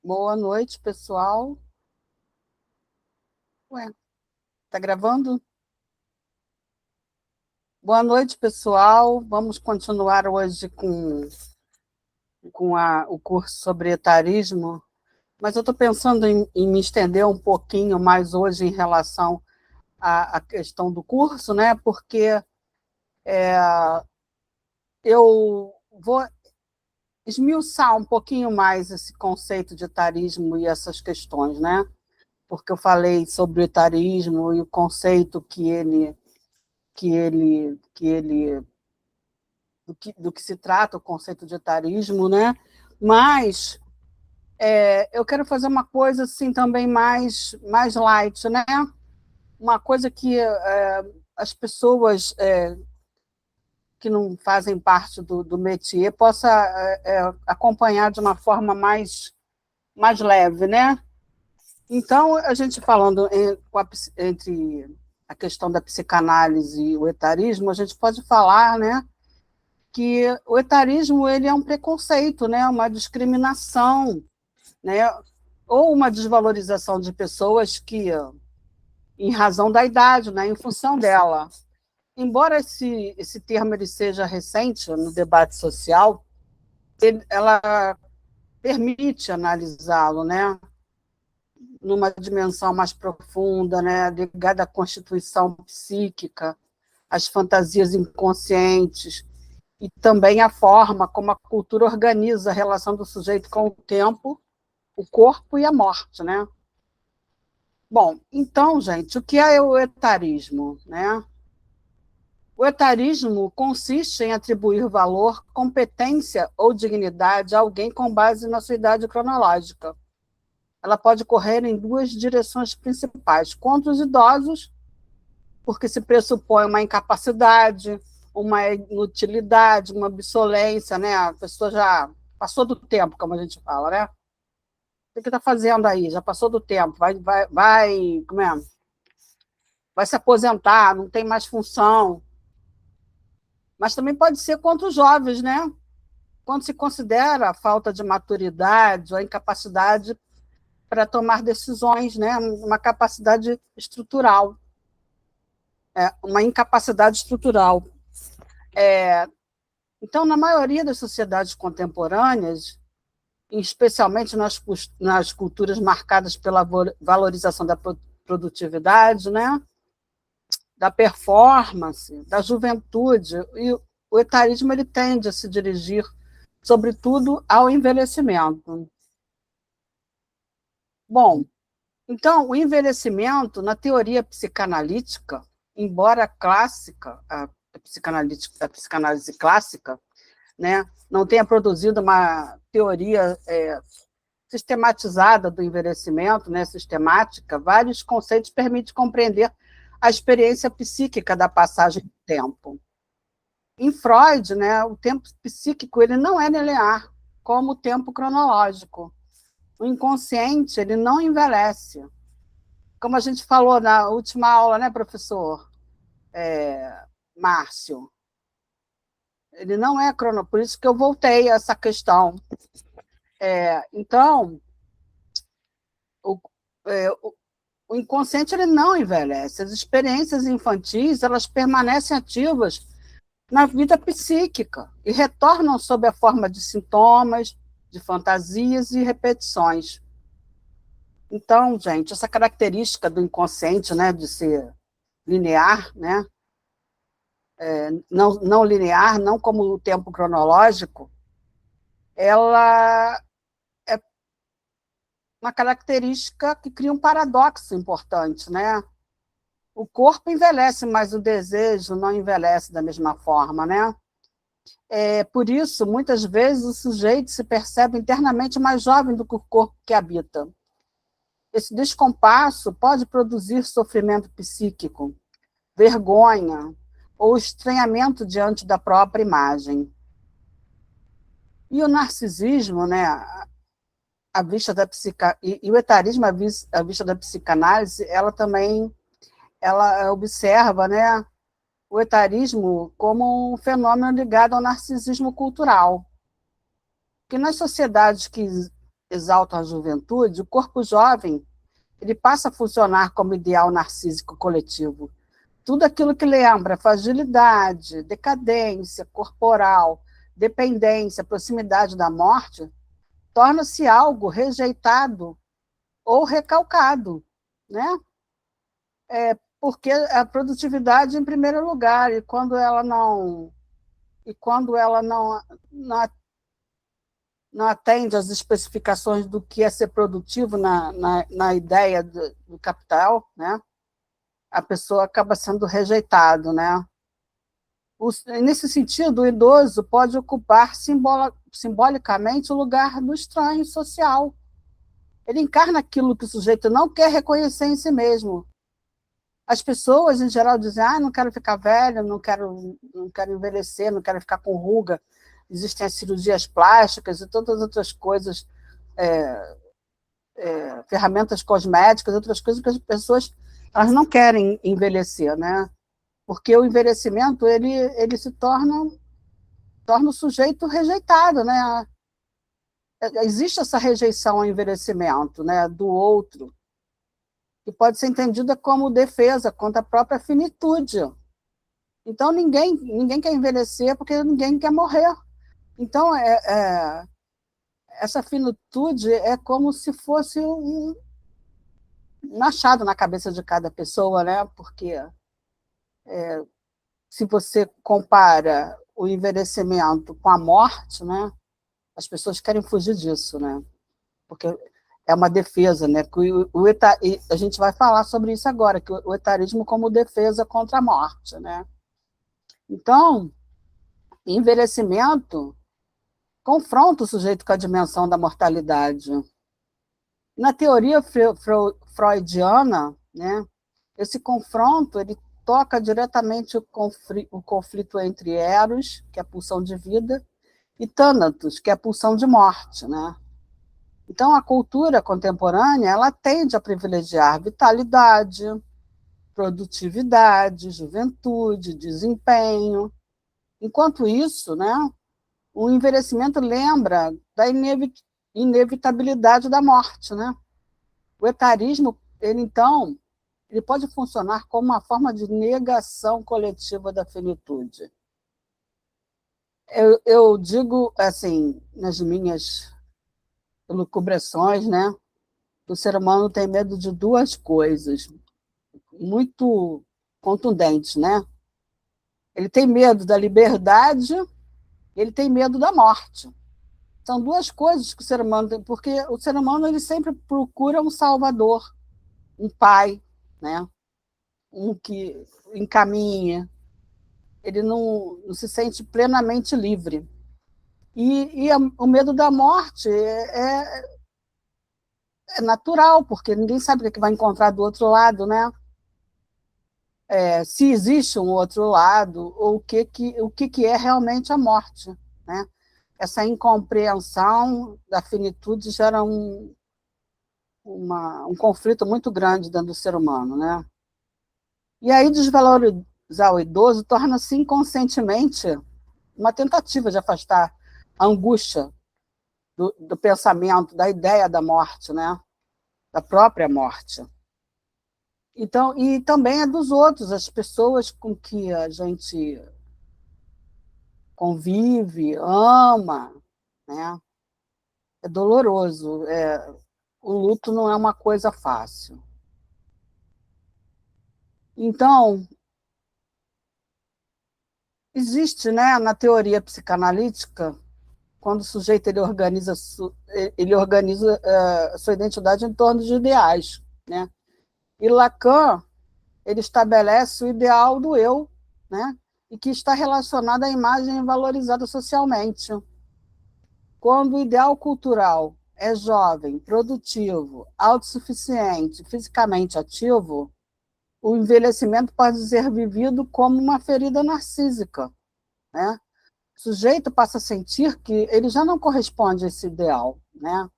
Boa noite, pessoal. Ué, tá gravando? Boa noite, pessoal. Vamos continuar hoje com o curso sobre etarismo, mas eu estou pensando em me estender um pouquinho mais hoje em relação à questão do curso, né? Porque eu vou esmiuçar um pouquinho mais esse conceito de etarismo e essas questões, né? Porque eu falei sobre o etarismo e o conceito que ele do que se trata o conceito de etarismo, né? Mas eu quero fazer uma coisa assim também mais light, né? Uma coisa que as pessoas que não fazem parte do métier possa acompanhar de uma forma mais leve, né? Então, a gente falando entre a questão da psicanálise e o etarismo, a gente pode falar, né, que o etarismo ele é um preconceito, né, uma discriminação, né, ou uma desvalorização de pessoas que, em razão da idade, né, em função dela. Embora esse termo ele seja recente no debate social, ela permite analisá-lo, né, numa dimensão mais profunda, né, ligada à constituição psíquica, às fantasias inconscientes, e também a forma como a cultura organiza a relação do sujeito com o tempo, o corpo e a morte, né? Bom, então, gente, o que é o etarismo, né? O etarismo consiste em atribuir valor, competência ou dignidade a alguém com base na sua idade cronológica. Ela pode correr em duas direções principais: contra os idosos, porque se pressupõe uma incapacidade, uma inutilidade, uma obsolência, né? A pessoa já passou do tempo, como a gente fala, né? O que está fazendo aí? Já passou do tempo, como é? Vai se aposentar, não tem mais função. Mas também pode ser contra os jovens, né? Quando se considera a falta de maturidade ou a incapacidade para tomar decisões, né? Uma capacidade estrutural, uma incapacidade estrutural. Então, na maioria das sociedades contemporâneas, especialmente nas culturas marcadas pela valorização da produtividade, né? Da performance, da juventude, e o etarismo ele tende a se dirigir, sobretudo, ao envelhecimento. Bom, então, o envelhecimento, na teoria psicanalítica, embora clássica, a psicanálise clássica, né, não tenha produzido uma teoria sistematizada do envelhecimento, né, sistemática, vários conceitos permitem compreender a experiência psíquica da passagem do tempo. Em Freud, né, o tempo psíquico ele não é linear, como o tempo cronológico. O inconsciente ele não envelhece. Como a gente falou na última aula, né, professor Márcio? Ele não é crono, por isso que eu voltei a essa questão. Então, o, o inconsciente ele não envelhece. As experiências infantis elas permanecem ativas na vida psíquica e retornam sob a forma de sintomas, de fantasias e repetições. Então, gente, essa característica do inconsciente, né, de ser linear, né, não linear, não como o tempo cronológico, ela é uma característica que cria um paradoxo importante, né? O corpo envelhece, mas o desejo não envelhece da mesma forma, né? Por isso, muitas vezes, o sujeito se percebe internamente mais jovem do que o corpo que habita. Esse descompasso pode produzir sofrimento psíquico, vergonha ou estranhamento diante da própria imagem. E o narcisismo, né, à vista da e o etarismo à vista da psicanálise, ela também ela observa, né, o etarismo como um fenômeno ligado ao narcisismo cultural, que nas sociedades que exaltam a juventude, o corpo jovem ele passa a funcionar como ideal narcísico coletivo. Tudo aquilo que lembra fragilidade, decadência corporal, dependência, proximidade da morte, torna-se algo rejeitado ou recalcado, né? Porque a produtividade em primeiro lugar, e quando ela não atende às especificações do que é ser produtivo na ideia do capital, né? A pessoa acaba sendo rejeitado, né? Nesse sentido, o idoso pode ocupar simbolicamente o lugar do estranho social. Ele encarna aquilo que o sujeito não quer reconhecer em si mesmo. As pessoas, em geral, dizem: não quero ficar velha, não quero envelhecer, não quero ficar com ruga. Existem as cirurgias plásticas e todas as outras coisas, ferramentas cosméticas, outras coisas que as pessoas elas não querem envelhecer, né? Porque o envelhecimento ele se torna o sujeito rejeitado, né? Existe essa rejeição ao envelhecimento, né, do outro, que pode ser entendida como defesa contra a própria finitude. Então, ninguém quer envelhecer porque ninguém quer morrer. Então, essa finitude é como se fosse um machado na cabeça de cada pessoa, né? Porque se você compara o envelhecimento com a morte, né? As pessoas querem fugir disso, né? Porque é uma defesa, né? A gente vai falar sobre isso agora, que o etarismo como defesa contra a morte, né? Então, envelhecimento confronta o sujeito com a dimensão da mortalidade. Na teoria freudiana, né, esse confronto ele toca diretamente o conflito entre Eros, que é a pulsão de vida, e Thanatos, que é a pulsão de morte, né? Então, a cultura contemporânea ela tende a privilegiar vitalidade, produtividade, juventude, desempenho. Enquanto isso, né, o envelhecimento lembra da inevitabilidade da morte, né? O etarismo, então, ele pode funcionar como uma forma de negação coletiva da finitude. Eu digo, assim, nas minhas elucubrações, né, o ser humano tem medo de duas coisas muito contundentes, né? Ele tem medo da liberdade, ele tem medo da morte. São duas coisas que o ser humano tem, porque o ser humano ele sempre procura um salvador, um pai, né? Um que encaminha. Ele não se sente plenamente livre. O medo da morte é natural, porque ninguém sabe o que vai encontrar do outro lado, né? Se existe um outro lado, ou o que é realmente a morte, né? Essa incompreensão da finitude gera um conflito muito grande dentro do ser humano, né? E aí desvalorizar o idoso torna-se inconscientemente uma tentativa de afastar a angústia do pensamento, da ideia da morte, né? Da própria morte. Então, e também é dos outros, as pessoas com que a gente convive, ama, né? É doloroso. O luto não é uma coisa fácil. Então, existe, né, na teoria psicanalítica, quando o sujeito ele organiza a sua identidade em torno de ideais, né? E Lacan ele estabelece o ideal do eu, né? E que está relacionado à imagem valorizada socialmente. Quando o ideal cultural é jovem, produtivo, autossuficiente, fisicamente ativo, o envelhecimento pode ser vivido como uma ferida narcísica, né? O sujeito passa a sentir que ele já não corresponde a esse ideal, né?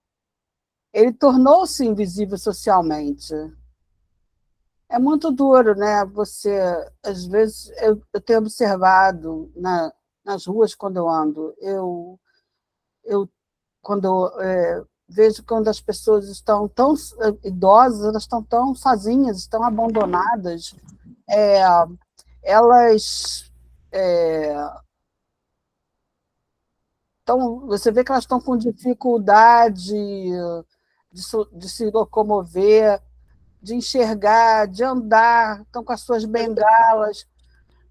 Ele tornou-se invisível socialmente. É muito duro, né? Às vezes, eu tenho observado nas ruas quando eu ando, quando vejo quando as pessoas estão tão idosas, elas estão tão sozinhas, estão abandonadas, é, elas você vê que elas estão com dificuldade de se locomover, de enxergar, de andar, estão com as suas bengalas,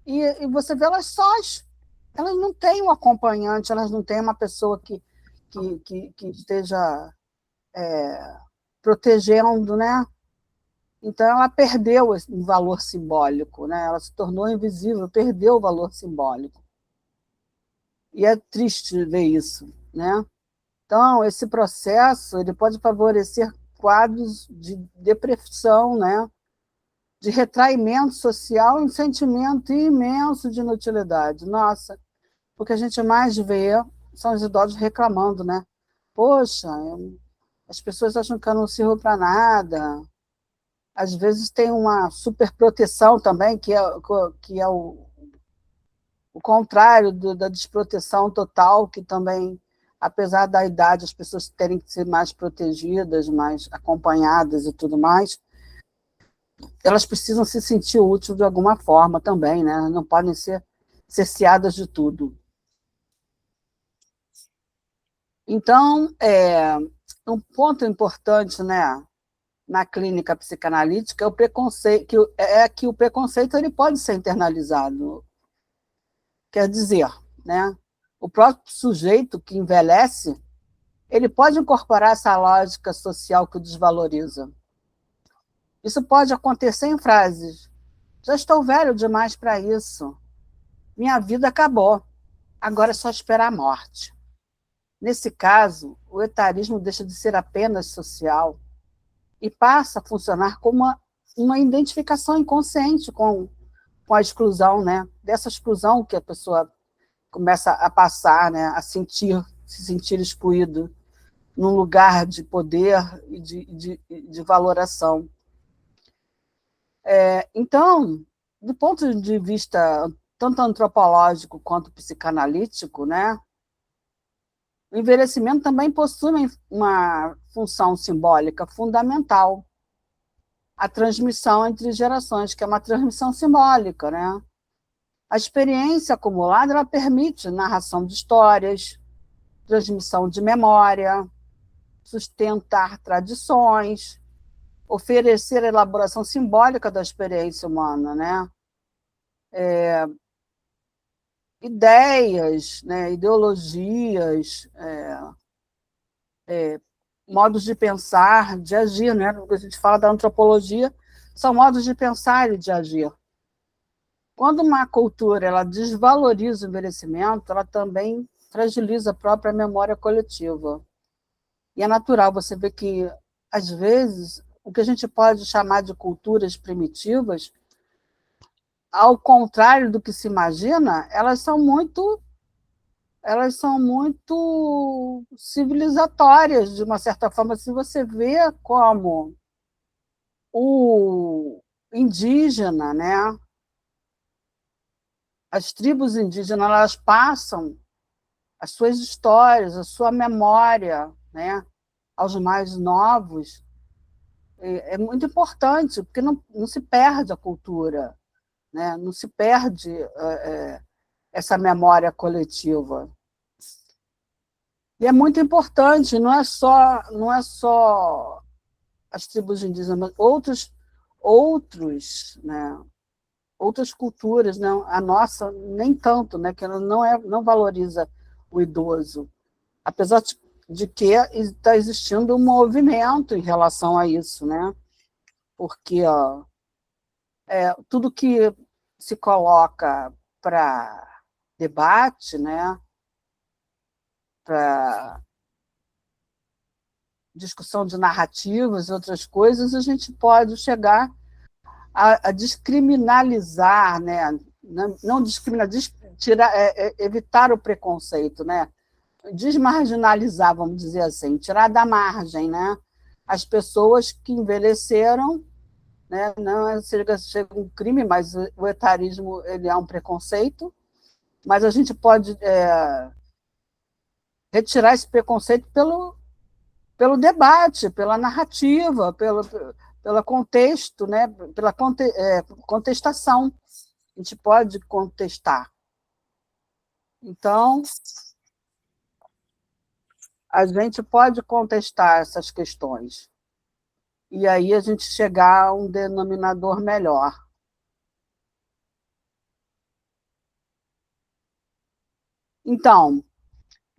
e você vê elas sós, elas não têm um acompanhante, elas não têm uma pessoa que esteja protegendo, né? Então, ela perdeu o valor simbólico, né? Ela se tornou invisível, perdeu o valor simbólico. E é triste ver isso, né? Então, esse processo ele pode favorecer quadros de depressão, né? De retraimento social, um sentimento imenso de inutilidade. Nossa, o que a gente mais vê são os idosos reclamando, né? Poxa, as pessoas acham que eu não sirvo para nada. Às vezes tem uma superproteção também, que é o contrário da desproteção total, que também, apesar da idade, as pessoas terem que ser mais protegidas, mais acompanhadas e tudo mais, elas precisam se sentir úteis de alguma forma também, né? Não podem ser cerceadas de tudo. Então, um ponto importante, né, na clínica psicanalítica é o preconceito, que o preconceito ele pode ser internalizado. Quer dizer, né, o próprio sujeito que envelhece, ele pode incorporar essa lógica social que o desvaloriza. Isso pode acontecer em frases: já estou velho demais para isso, minha vida acabou, agora é só esperar a morte. Nesse caso, o etarismo deixa de ser apenas social e passa a funcionar como uma identificação inconsciente com a exclusão, né? Dessa exclusão que a pessoa começa a passar, né? A se sentir excluído num lugar de poder e de valoração. Então, do ponto de vista tanto antropológico quanto psicanalítico, né? O envelhecimento também possui uma função simbólica fundamental, a transmissão entre gerações, que é uma transmissão simbólica, né? A experiência acumulada ela permite narração de histórias, transmissão de memória, sustentar tradições, oferecer a elaboração simbólica da experiência humana, né? Ideias, né? Ideologias, modos de pensar, de agir, né? Quando a gente fala da antropologia, são modos de pensar e de agir. Quando uma cultura ela desvaloriza o envelhecimento, ela também fragiliza a própria memória coletiva. E é natural você ver que, às vezes, o que a gente pode chamar de culturas primitivas, ao contrário do que se imagina, elas são muito civilizatórias, de uma certa forma. Se você vê como o indígena, né? As tribos indígenas elas passam as suas histórias, a sua memória, né, aos mais novos. É muito importante, porque não se perde a cultura, né? Não se perde essa memória coletiva. E é muito importante, não é só as tribos indígenas, mas outros, né, outras culturas, não, a nossa nem tanto, né, que ela não valoriza o idoso, apesar de que está existindo um movimento em relação a isso, né? Porque tudo que se coloca para debate, né, para discussão de narrativas e outras coisas, a gente pode chegar a descriminalizar, né? Não discriminar, evitar o preconceito, né? Desmarginalizar, vamos dizer assim, tirar da margem, né? As pessoas que envelheceram, né? Não chega um crime, mas o etarismo ele é um preconceito, mas a gente pode retirar esse preconceito pelo debate, pela narrativa, pelo contexto, né? Pela contestação. A gente pode contestar. Então, a gente pode contestar essas questões. E aí a gente chegar a um denominador melhor. Então,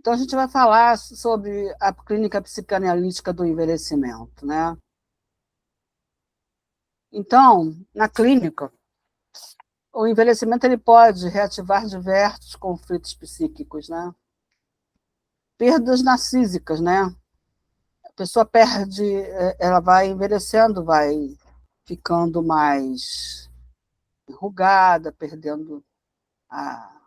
a gente vai falar sobre a clínica psicanalítica do envelhecimento, né? Então, na clínica, o envelhecimento ele pode reativar diversos conflitos psíquicos, né? Perdas narcísicas, né? A pessoa perde, ela vai envelhecendo, vai ficando mais enrugada, a,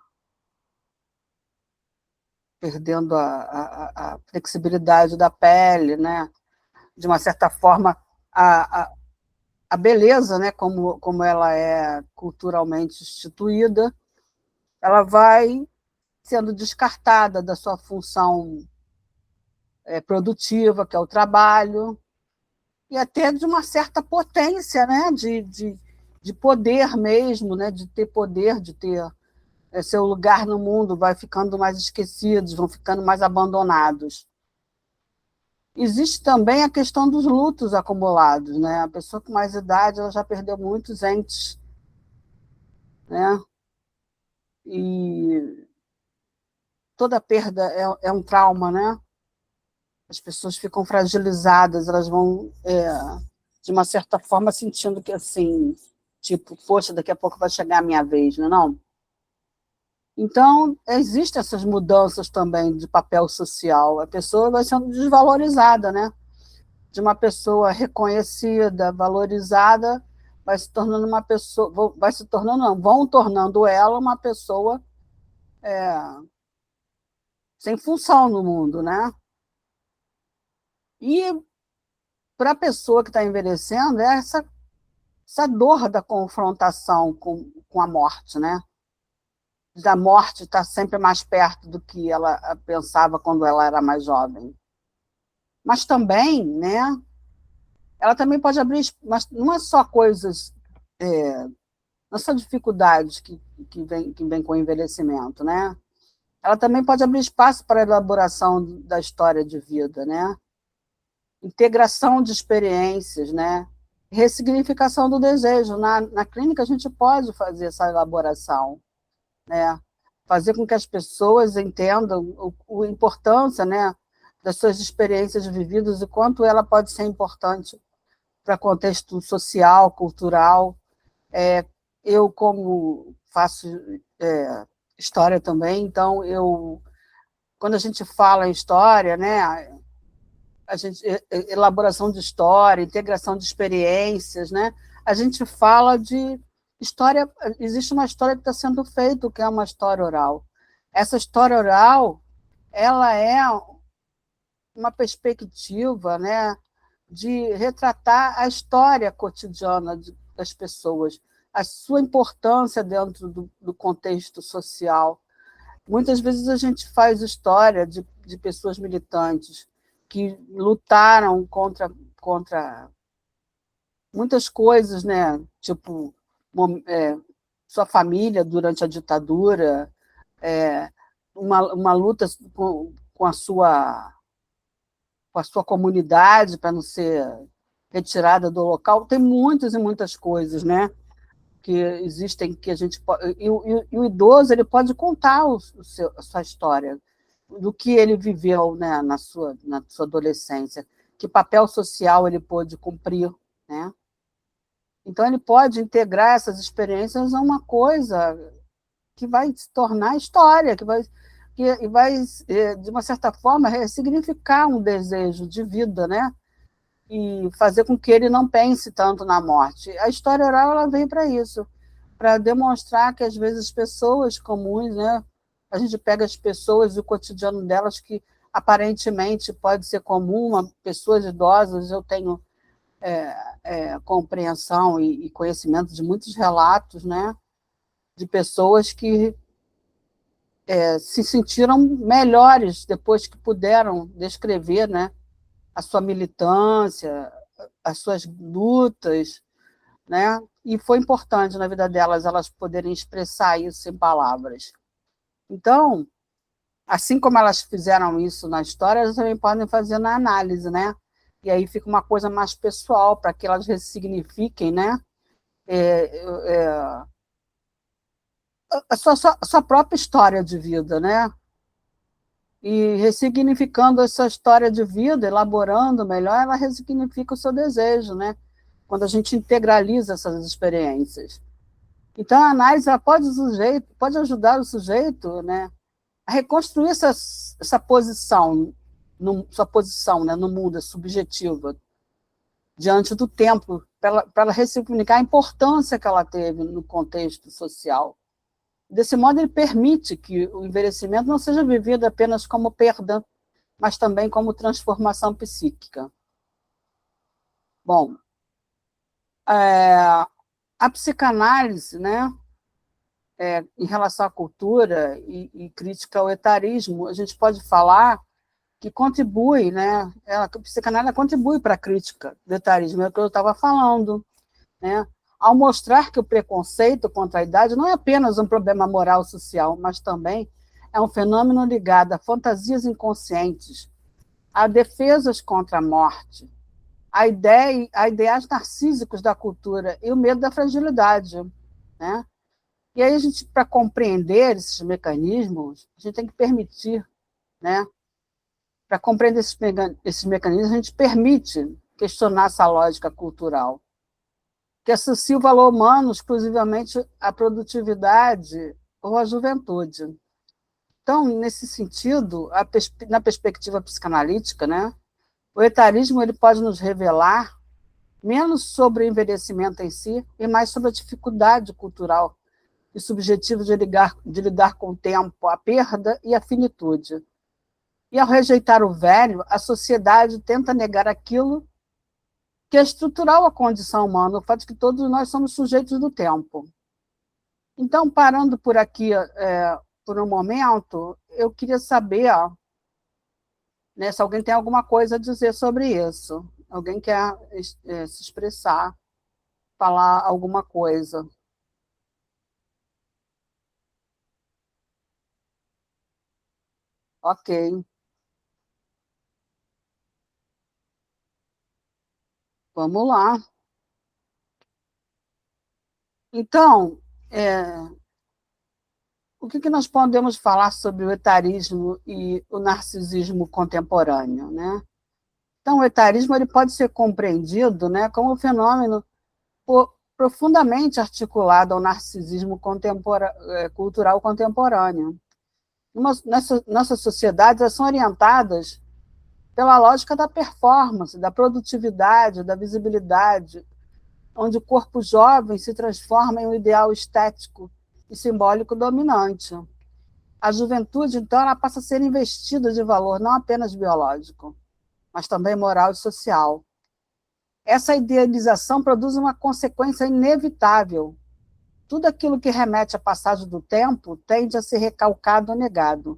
perdendo a flexibilidade da pele, né? De uma certa forma, a beleza, né? Como ela é culturalmente instituída, ela vai sendo descartada da sua função produtiva, que é o trabalho, e até de uma certa potência, né? De poder mesmo, né? De ter poder, de ter seu lugar no mundo, vai ficando mais esquecidos, vão ficando mais abandonados. Existe também a questão dos lutos acumulados, né? A pessoa com mais idade ela já perdeu muitos entes, né? E toda perda é um trauma, né? As pessoas ficam fragilizadas, elas vão, de uma certa forma, sentindo que, assim, tipo, poxa, daqui a pouco vai chegar a minha vez, não é não? Então, existem essas mudanças também de papel social. A pessoa vai sendo desvalorizada, né? De uma pessoa reconhecida, valorizada, vai se tornando uma pessoa, vai se tornando, não, vão tornando ela uma pessoa sem função no mundo, né? E para a pessoa que está envelhecendo, é essa dor da confrontação com a morte, né? Da morte estar sempre mais perto do que ela pensava quando ela era mais jovem. Mas também, né? Ela também pode abrir, mas não é só coisas, não são dificuldades que vem com o envelhecimento, né? Ela também pode abrir espaço para a elaboração da história de vida, né? Integração de experiências, né? Ressignificação do desejo. Na clínica, a gente pode fazer essa elaboração, né? Fazer com que as pessoas entendam a importância, né, das suas experiências vividas e quanto ela pode ser importante para contexto social, cultural. Eu, como faço história também, então, quando a gente fala em história, né, elaboração de história, integração de experiências, né? A gente fala de história, existe uma história que está sendo feita, que é uma história oral. Essa história oral, ela é uma perspectiva, né, de retratar a história cotidiana das pessoas, a sua importância dentro do contexto social. Muitas vezes a gente faz história de pessoas militantes que lutaram contra muitas coisas, né? Tipo, sua família durante a ditadura, uma luta com a sua comunidade para não ser retirada do local. Tem muitas e muitas coisas, né? Que existem, que a gente pode... E o idoso ele pode contar a sua história, do que ele viveu, né, na sua adolescência, que papel social ele pôde cumprir, né? Então, ele pode integrar essas experiências a uma coisa que vai se tornar história, que vai, de uma certa forma, ressignificar um desejo de vida, né? E fazer com que ele não pense tanto na morte. A história oral ela vem para isso, para demonstrar que, às vezes, as pessoas comuns, né? A gente pega as pessoas e o cotidiano delas, que aparentemente pode ser comum, pessoas idosas, eu tenho compreensão e conhecimento de muitos relatos, né? De pessoas que se sentiram melhores depois que puderam descrever, né? a sua militância, as suas lutas, né? E foi importante na vida delas elas poderem expressar isso em palavras. Então, assim como elas fizeram isso na história, elas também podem fazer na análise, né? E aí fica uma coisa mais pessoal, para que elas ressignifiquem, né? A sua própria história de vida, né? E ressignificando essa história de vida, elaborando melhor, ela ressignifica o seu desejo, né? Quando a gente integraliza essas experiências. Então, a análise ela pode ajudar o sujeito, né, a reconstruir essa posição, sua posição, né, no mundo subjetiva, diante do tempo, para ela ressignificar a importância que ela teve no contexto social. Desse modo, ele permite que o envelhecimento não seja vivido apenas como perda, mas também como transformação psíquica. Bom, a psicanálise, né, em relação à cultura e crítica ao etarismo, a gente pode falar que contribui, né, a psicanálise contribui para a crítica do etarismo, é o que eu estava falando, né, ao mostrar que o preconceito contra a idade não é apenas um problema moral social, mas também é um fenômeno ligado a fantasias inconscientes, a defesas contra a morte, a ideais narcísicos da cultura e o medo da fragilidade, né? E aí, para compreender esses mecanismos, a gente tem que permitir, né? Para compreender esses mecanismos, a gente permite questionar essa lógica cultural, que associa o valor humano exclusivamente à produtividade ou à juventude. Então, nesse sentido, na perspectiva psicanalítica, né, o etarismo ele pode nos revelar menos sobre o envelhecimento em si e mais sobre a dificuldade cultural e subjetivo de lidar com o tempo, a perda e a finitude. E ao rejeitar o velho, a sociedade tenta negar aquilo que é estrutural à condição humana, o fato de que todos nós somos sujeitos do tempo. Então, parando por aqui por um momento, eu queria saber, né, se alguém tem alguma coisa a dizer sobre isso. Alguém quer se expressar, falar alguma coisa. Ok, vamos lá. Então, o que nós podemos falar sobre o etarismo e o narcisismo contemporâneo, né? Então, o etarismo ele pode ser compreendido, né, como um fenômeno profundamente articulado ao narcisismo cultural contemporâneo. Nossas sociedades elas são orientadas pela lógica da performance, da produtividade, da visibilidade, onde o corpo jovem se transforma em um ideal estético e simbólico dominante. A juventude, então, ela passa a ser investida de valor não apenas biológico, mas também moral e social. Essa idealização produz uma consequência inevitável. Tudo aquilo que remete à passagem do tempo tende a ser recalcado ou negado.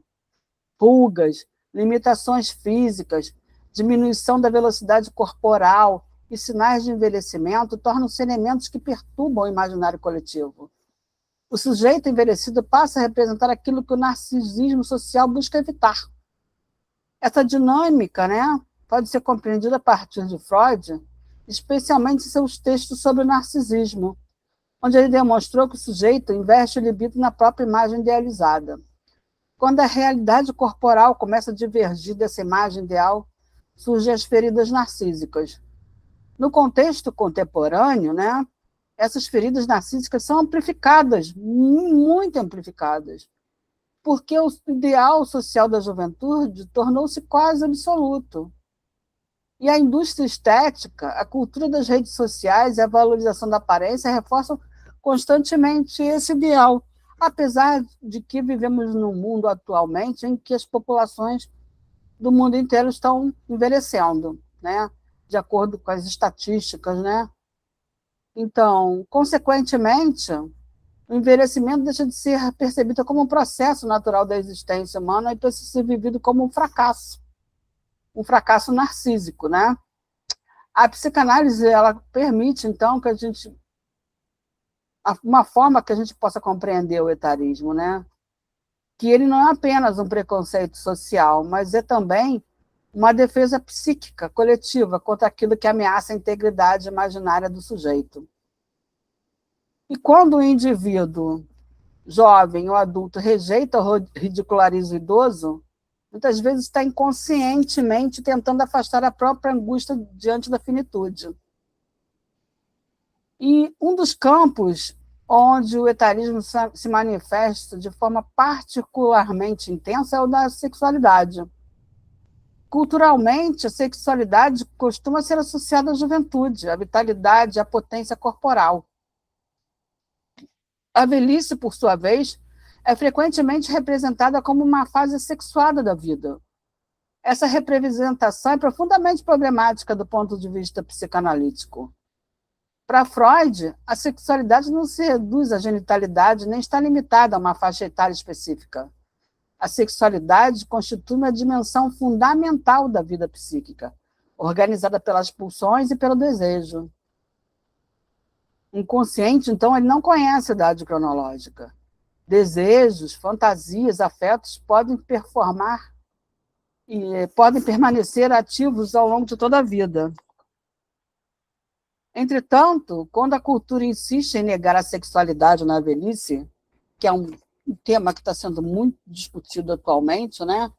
Pulgas, limitações físicas, diminuição da velocidade corporal e sinais de envelhecimento tornam-se elementos que perturbam o imaginário coletivo. O sujeito envelhecido passa a representar aquilo que o narcisismo social busca evitar. Essa dinâmica, né, pode ser compreendida a partir de Freud, especialmente em seus textos sobre o narcisismo, onde ele demonstrou que o sujeito investe o libido na própria imagem idealizada. Quando a realidade corporal começa a divergir dessa imagem ideal, surgem as feridas narcísicas. No contexto contemporâneo, né, essas feridas narcísicas são amplificadas, muito amplificadas, porque o ideal social da juventude tornou-se quase absoluto. E a indústria estética, a cultura das redes sociais e a valorização da aparência reforçam constantemente esse ideal, apesar de que vivemos num mundo atualmente em que as populações do mundo inteiro estão envelhecendo, né? De acordo com as estatísticas, né? Então, consequentemente, o envelhecimento deixa de ser percebido como um processo natural da existência humana e precisa ser vivido como um fracasso. um fracasso narcísico, né? A psicanálise, ela permite, então, que uma forma que a gente possa compreender o etarismo, né? Que ele não é apenas um preconceito social, mas é também uma defesa psíquica coletiva contra aquilo que ameaça a integridade imaginária do sujeito. E quando o indivíduo jovem ou adulto rejeita ou ridiculariza o idoso, muitas vezes está inconscientemente tentando afastar a própria angústia diante da finitude. E um dos campos onde o etarismo se manifesta de forma particularmente intensa é o da sexualidade. Culturalmente, a sexualidade costuma ser associada à juventude, à vitalidade, à potência corporal. A velhice, por sua vez, é frequentemente representada como uma fase sexuada da vida. Essa representação é profundamente problemática do ponto de vista psicanalítico. Para Freud, a sexualidade não se reduz à genitalidade nem está limitada a uma faixa etária específica. A sexualidade constitui uma dimensão fundamental da vida psíquica, organizada pelas pulsões e pelo desejo. O inconsciente, então, ele não conhece a idade cronológica. Desejos, fantasias, afetos podem permanecer ativos ao longo de toda a vida. Entretanto, quando a cultura insiste em negar a sexualidade na velhice, que é um tema que está sendo muito discutido atualmente, né?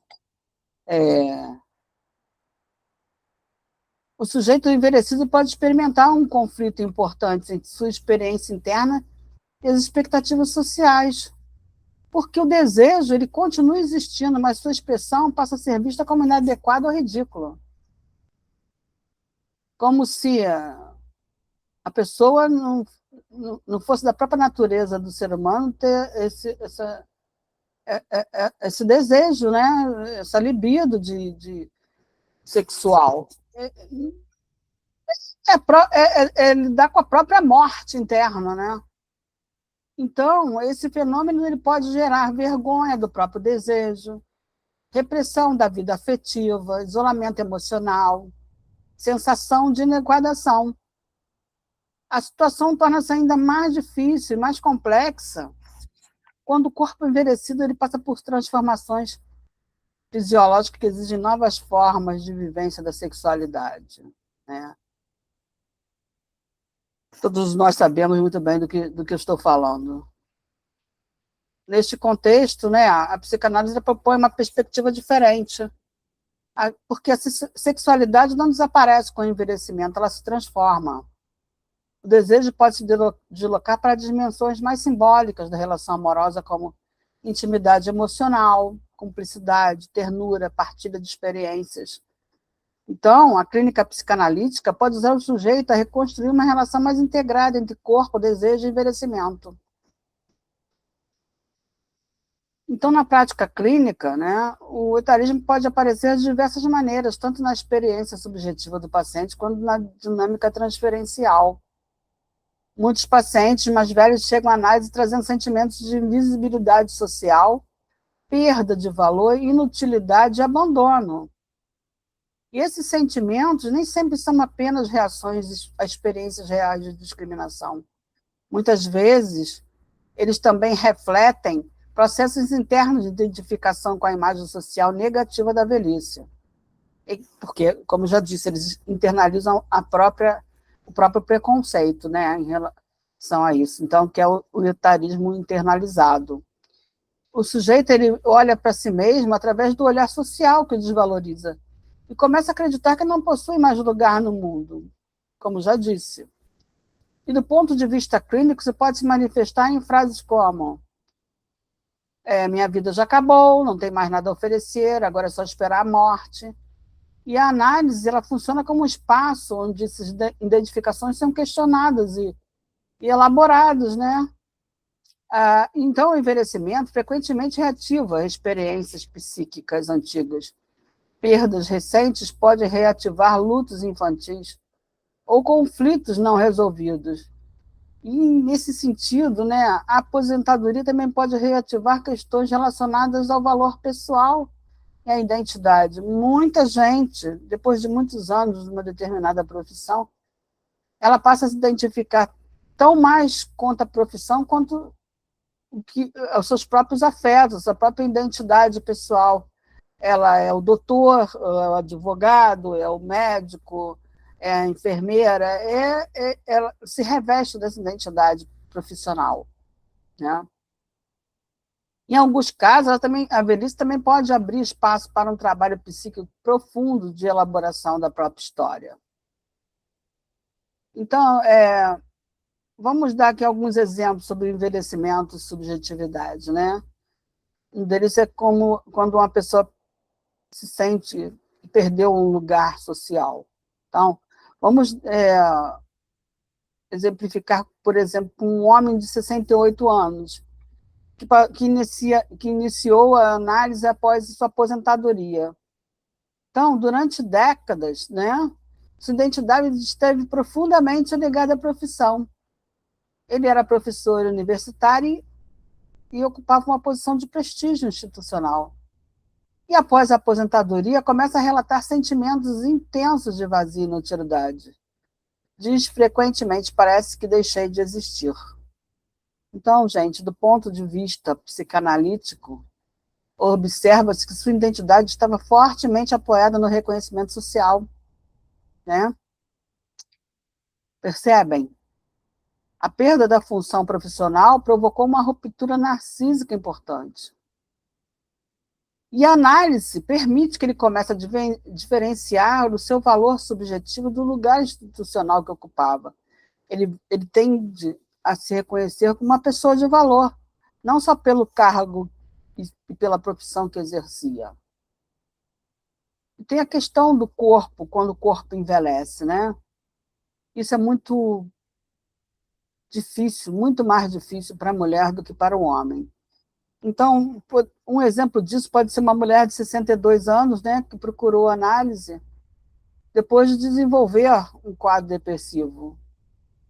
O sujeito envelhecido pode experimentar um conflito importante entre sua experiência interna e as expectativas sociais, porque o desejo ele continua existindo, mas sua expressão passa a ser vista como inadequada ou ridícula. Como se a pessoa não fosse da própria natureza do ser humano ter esse desejo, né? Essa libido de sexual. É lidar com a própria morte interna, né? Então, esse fenômeno ele pode gerar vergonha do próprio desejo, repressão da vida afetiva, isolamento emocional, sensação de inadequação. A situação torna-se ainda mais difícil e mais complexa quando o corpo envelhecido ele passa por transformações fisiológicas que exigem novas formas de vivência da sexualidade, né? Todos nós sabemos muito bem do que eu estou falando. Neste contexto, né, a psicanálise propõe uma perspectiva diferente, porque a sexualidade não desaparece com o envelhecimento, ela se transforma. O desejo pode se deslocar para dimensões mais simbólicas da relação amorosa, como intimidade emocional, cumplicidade, ternura, partilha de experiências. Então, a clínica psicanalítica pode usar o sujeito a reconstruir uma relação mais integrada entre corpo, desejo e envelhecimento. Então, na prática clínica, né, o etarismo pode aparecer de diversas maneiras, tanto na experiência subjetiva do paciente, quanto na dinâmica transferencial. Muitos pacientes mais velhos chegam à análise trazendo sentimentos de invisibilidade social, perda de valor, inutilidade e abandono. E esses sentimentos nem sempre são apenas reações a experiências reais de discriminação. Muitas vezes, eles também refletem processos internos de identificação com a imagem social negativa da velhice. Porque, como eu já disse, eles internalizam o próprio preconceito, né, em relação a isso. Então, que é o etarismo internalizado. O sujeito ele olha para si mesmo através do olhar social que o desvaloriza e começa a acreditar que não possui mais lugar no mundo, como já disse. E do ponto de vista clínico, isso pode se manifestar em frases como minha vida já acabou, não tem mais nada a oferecer, agora é só esperar a morte. E a análise ela funciona como um espaço onde essas identificações são questionadas e elaboradas, né? Então, o envelhecimento frequentemente reativa experiências psíquicas antigas. Perdas recentes podem reativar lutos infantis ou conflitos não resolvidos. E, nesse sentido, né, a aposentadoria também pode reativar questões relacionadas ao valor pessoal e a identidade. Muita gente, depois de muitos anos numa determinada profissão, ela passa a se identificar tão mais quanto a profissão quanto os seus próprios afetos, a própria identidade pessoal. Ela é o doutor, é o advogado, é o médico, é a enfermeira, ela se reveste dessa identidade profissional, né? Em alguns casos, a velhice também pode abrir espaço para um trabalho psíquico profundo de elaboração da própria história. Então, vamos dar aqui alguns exemplos sobre envelhecimento e subjetividade, né? Um deles é como quando uma pessoa se sente que perdeu um lugar social. Então, vamos exemplificar, por exemplo, com um homem de 68 anos, que iniciou a análise após sua aposentadoria. Então, durante décadas, né, sua identidade esteve profundamente ligada à profissão. Ele era professor universitário e ocupava uma posição de prestígio institucional. E, após a aposentadoria, começa a relatar sentimentos intensos de vazio e inutilidade. Diz frequentemente: parece que deixei de existir. Então, gente, do ponto de vista psicanalítico, observa-se que sua identidade estava fortemente apoiada no reconhecimento social, né? Percebem? A perda da função profissional provocou uma ruptura narcísica importante. E a análise permite que ele comece a diferenciar o seu valor subjetivo do lugar institucional que ocupava. Ele tende a se reconhecer como uma pessoa de valor, não só pelo cargo e pela profissão que exercia. E tem a questão do corpo, quando o corpo envelhece, né? Isso é muito difícil, muito mais difícil para a mulher do que para o homem. Então, um exemplo disso pode ser uma mulher de 62 anos, né, que procurou análise depois de desenvolver um quadro depressivo.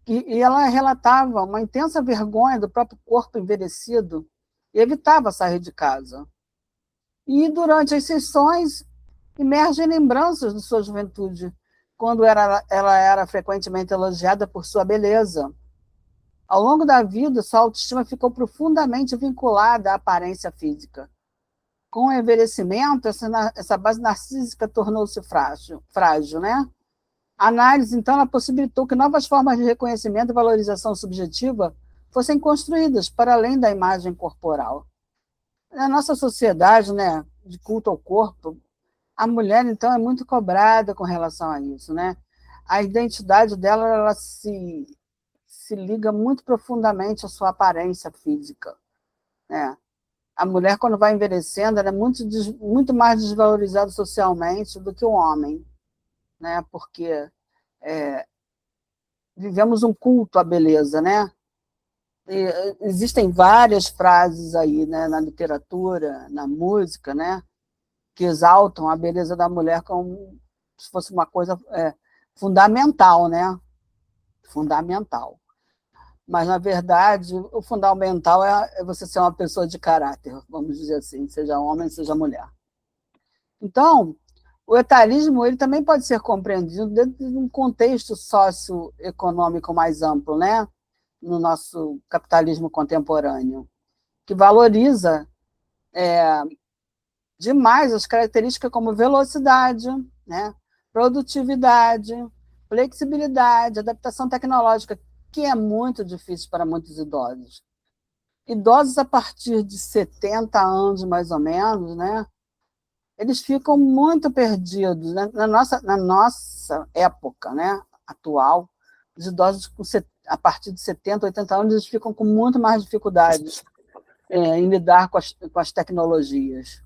E ela relatava uma intensa vergonha do próprio corpo envelhecido e evitava sair de casa. E, durante as sessões, emergem lembranças de sua juventude, quando ela era frequentemente elogiada por sua beleza. Ao longo da vida, sua autoestima ficou profundamente vinculada à aparência física. Com o envelhecimento, essa base narcísica tornou-se frágil, né? A análise, então, ela possibilitou que novas formas de reconhecimento e valorização subjetiva fossem construídas para além da imagem corporal. Na nossa sociedade, né, de culto ao corpo, a mulher, então, é muito cobrada com relação a isso, né? A identidade dela, ela se liga muito profundamente à sua aparência física, né? A mulher, quando vai envelhecendo, ela é muito mais desvalorizada socialmente do que o homem, né? Porque vivemos um culto à beleza, né? E existem várias frases aí, né, na literatura, na música, né, que exaltam a beleza da mulher como se fosse uma coisa fundamental, né? Fundamental. Mas, na verdade, o fundamental é você ser uma pessoa de caráter, vamos dizer assim, seja homem, seja mulher. Então, o etarismo ele também pode ser compreendido dentro de um contexto socioeconômico mais amplo, né? No nosso capitalismo contemporâneo, que valoriza demais as características como velocidade, né? Produtividade, flexibilidade, adaptação tecnológica, que é muito difícil para muitos idosos. Idosos a partir de 70 anos, mais ou menos, né? Eles ficam muito perdidos, né? Na nossa época, né, atual, os idosos a partir de 70, 80 anos, eles ficam com muito mais dificuldades em lidar com as tecnologias.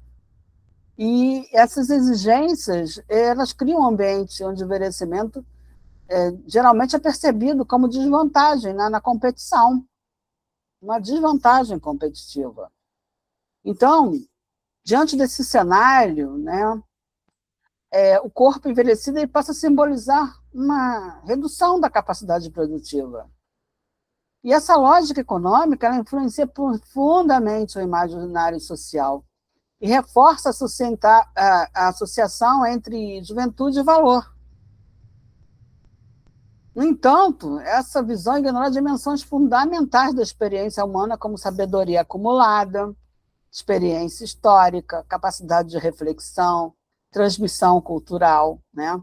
E essas exigências, elas criam um ambiente onde o envelhecimento geralmente é percebido como desvantagem, né, na competição, uma desvantagem competitiva. Então, diante desse cenário, né, o corpo envelhecido ele passa a simbolizar uma redução da capacidade produtiva. E essa lógica econômica ela influencia profundamente o imaginário social. e reforça a associação entre juventude e valor. No entanto, essa visão ignora dimensões fundamentais da experiência humana, como sabedoria acumulada, experiência histórica, capacidade de reflexão, transmissão cultural, né?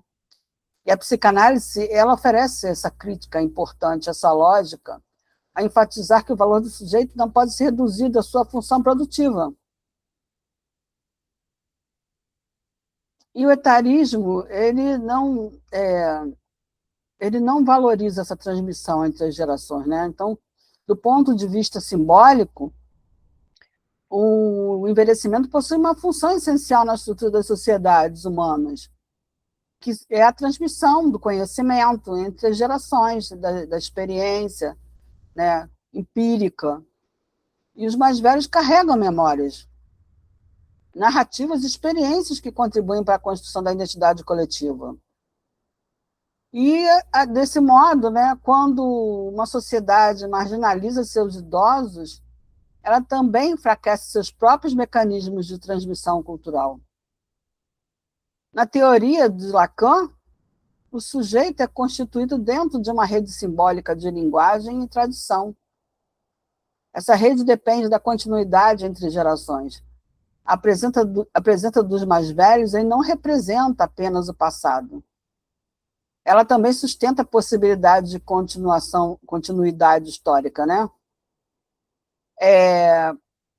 E a psicanálise, ela oferece essa crítica importante, essa lógica, a enfatizar que o valor do sujeito não pode ser reduzido à sua função produtiva. E o etarismo, ele não valoriza essa transmissão entre as gerações, né? Então, do ponto de vista simbólico, o envelhecimento possui uma função essencial na estrutura das sociedades humanas, que é a transmissão do conhecimento entre as gerações, da experiência, né, empírica. E os mais velhos carregam memórias, narrativas e experiências que contribuem para a construção da identidade coletiva. E, desse modo, né, quando uma sociedade marginaliza seus idosos, ela também enfraquece seus próprios mecanismos de transmissão cultural. Na teoria de Lacan, o sujeito é constituído dentro de uma rede simbólica de linguagem e tradição. Essa rede depende da continuidade entre gerações. A presença dos mais velhos e não representa apenas o passado. Ela também sustenta a possibilidade de continuidade histórica, né?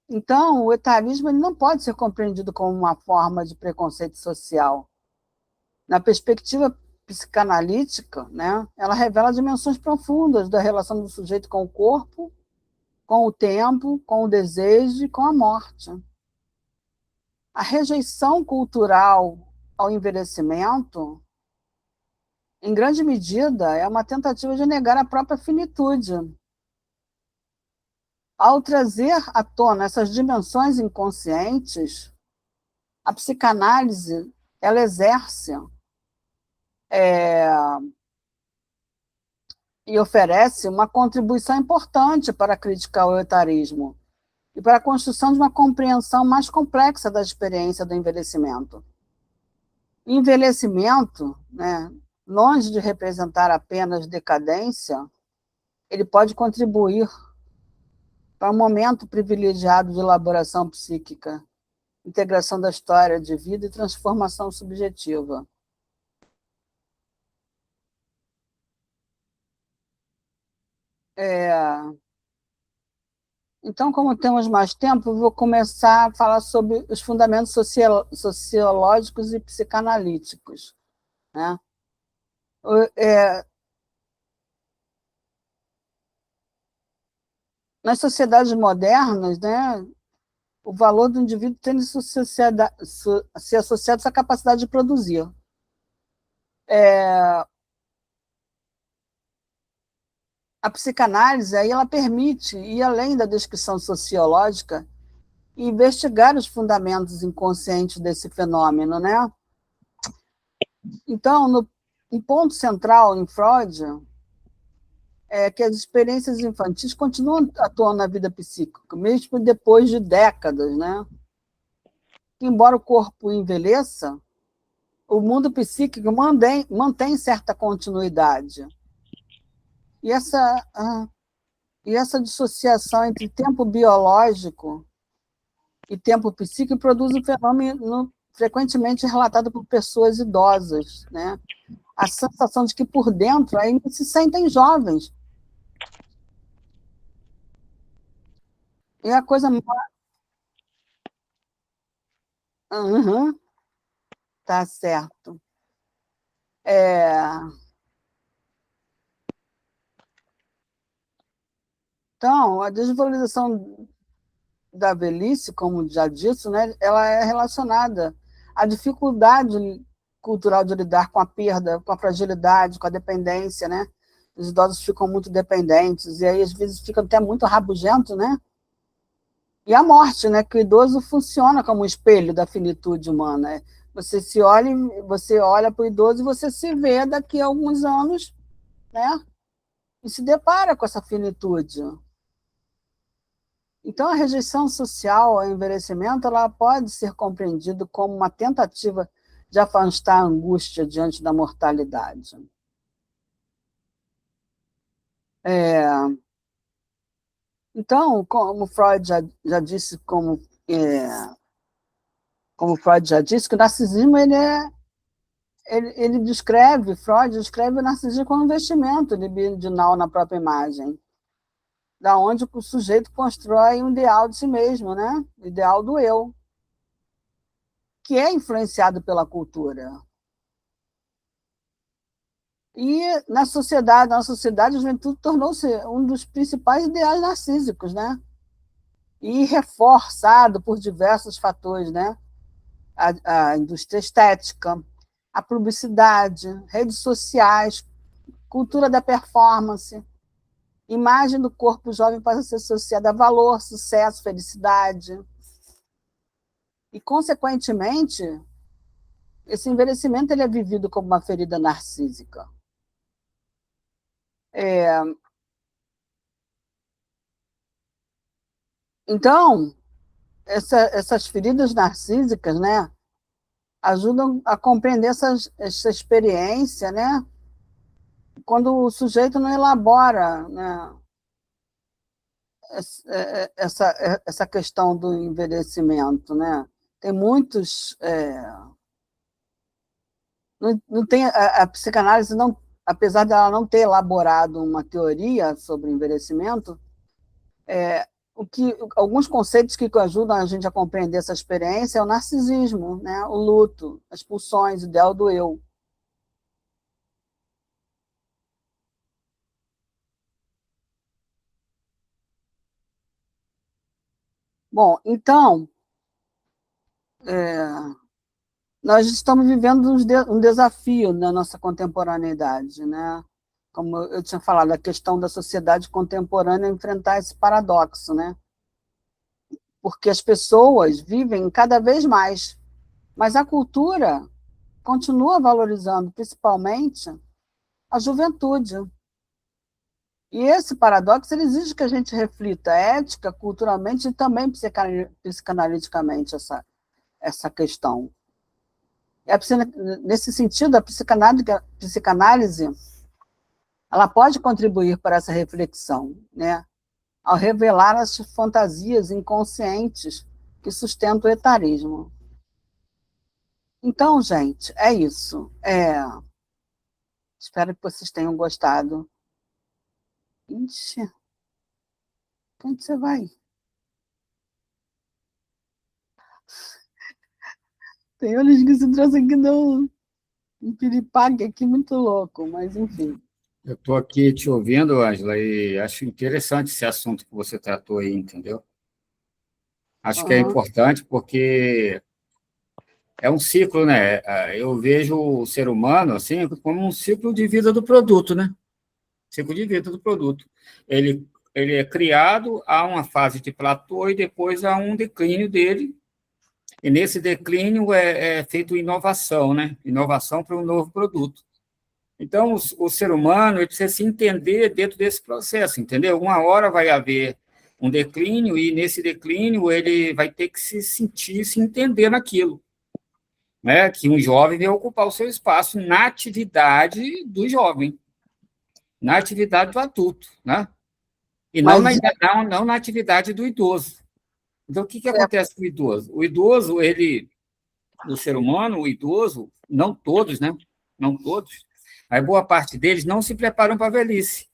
Então, o etarismo ele não pode ser compreendido como uma forma de preconceito social. Na perspectiva psicanalítica, né, ela revela dimensões profundas da relação do sujeito com o corpo, com o tempo, com o desejo e com a morte. A rejeição cultural ao envelhecimento, em grande medida, é uma tentativa de negar a própria finitude. Ao trazer à tona essas dimensões inconscientes, a psicanálise ela exerce e oferece uma contribuição importante para criticar o etarismo e para a construção de uma compreensão mais complexa da experiência do envelhecimento. O envelhecimento, né, longe de representar apenas decadência, ele pode contribuir para um momento privilegiado de elaboração psíquica, integração da história de vida e transformação subjetiva. Então, como temos mais tempo, eu vou começar a falar sobre os fundamentos sociológicos e psicanalíticos, né? Nas sociedades modernas, né, o valor do indivíduo tem de ser associado à sua capacidade de produzir. A psicanálise aí ela permite ir além da descrição sociológica e investigar os fundamentos inconscientes desse fenômeno, né? Então, um ponto central em Freud é que as experiências infantis continuam atuando na vida psíquica, mesmo depois de décadas, né? Embora o corpo envelheça, o mundo psíquico mantém certa continuidade. E essa dissociação entre tempo biológico e tempo psíquico produz um fenômeno frequentemente relatado por pessoas idosas, né? A sensação de que por dentro ainda se sentem jovens. E a coisa mais... Uhum, tá certo. Então, a desvalorização da velhice, como já disse, né, ela é relacionada à dificuldade cultural de lidar com a perda, com a fragilidade, com a dependência, né? Os idosos ficam muito dependentes, e aí às vezes ficam até muito rabugentos, né? E a morte, né? Que o idoso funciona como um espelho da finitude humana. Você olha para o idoso e você se vê daqui a alguns anos, né? E se depara com essa finitude. Então, a rejeição social ao envelhecimento ela pode ser compreendida como uma tentativa de afastar a angústia diante da mortalidade. Então, como Freud já disse, como Freud já disse, que o narcisismo ele descreve, Freud descreve o narcisismo como um investimento libidinal na própria imagem, da onde o sujeito constrói um ideal de si mesmo, né? O ideal do eu, que é influenciado pela cultura. E na sociedade, a juventude tornou-se um dos principais ideais narcísicos, né? E reforçado por diversos fatores, né? A indústria estética, a publicidade, redes sociais, cultura da performance, imagem do corpo jovem passa a ser associada a valor, sucesso, felicidade. E, consequentemente, esse envelhecimento ele é vivido como uma ferida narcísica. Então, essas feridas narcísicas, né, ajudam a compreender essa experiência, né, quando o sujeito não elabora, né, essa questão do envelhecimento, né? Tem muitos, não tem a psicanálise não, apesar dela não ter elaborado uma teoria sobre envelhecimento, alguns conceitos que ajudam a gente a compreender essa experiência é o narcisismo, né? O luto, as pulsões, o ideal do eu. Bom, então, nós estamos vivendo um desafio na nossa contemporaneidade, né? Como eu tinha falado, a questão da sociedade contemporânea enfrentar esse paradoxo, né? Porque as pessoas vivem cada vez mais, mas a cultura continua valorizando principalmente a juventude. E esse paradoxo ele exige que a gente reflita ética, culturalmente e também psicanaliticamente essa questão. Nesse sentido, a psicanálise ela pode contribuir para essa reflexão, né? Ao revelar as fantasias inconscientes que sustentam o etarismo. Então, gente, é isso. Espero que vocês tenham gostado. Ixi, onde você vai? Tem olhos que se trouxe aqui um piripaque aqui muito louco, mas enfim. Eu estou aqui te ouvindo, Ângela, e acho interessante esse assunto que você tratou aí, entendeu? Acho que é importante porque é um ciclo, né? Eu vejo o ser humano assim como um ciclo de vida do produto, né? Ciclo de vida do produto. Ele é criado, há uma fase de platô e depois há um declínio dele. E nesse declínio é feito inovação, né? Inovação para um novo produto. Então, o ser humano ele precisa se entender dentro desse processo, entendeu? Uma hora vai haver um declínio e nesse declínio ele vai ter que se sentir, se entender naquilo, né? Que um jovem vai ocupar o seu espaço na atividade do jovem, na atividade do adulto, né? E não na atividade do idoso. Então, o que acontece com o idoso? O idoso, o ser humano, o idoso, não todos, né? Não todos, mas boa parte deles não se preparam para a velhice,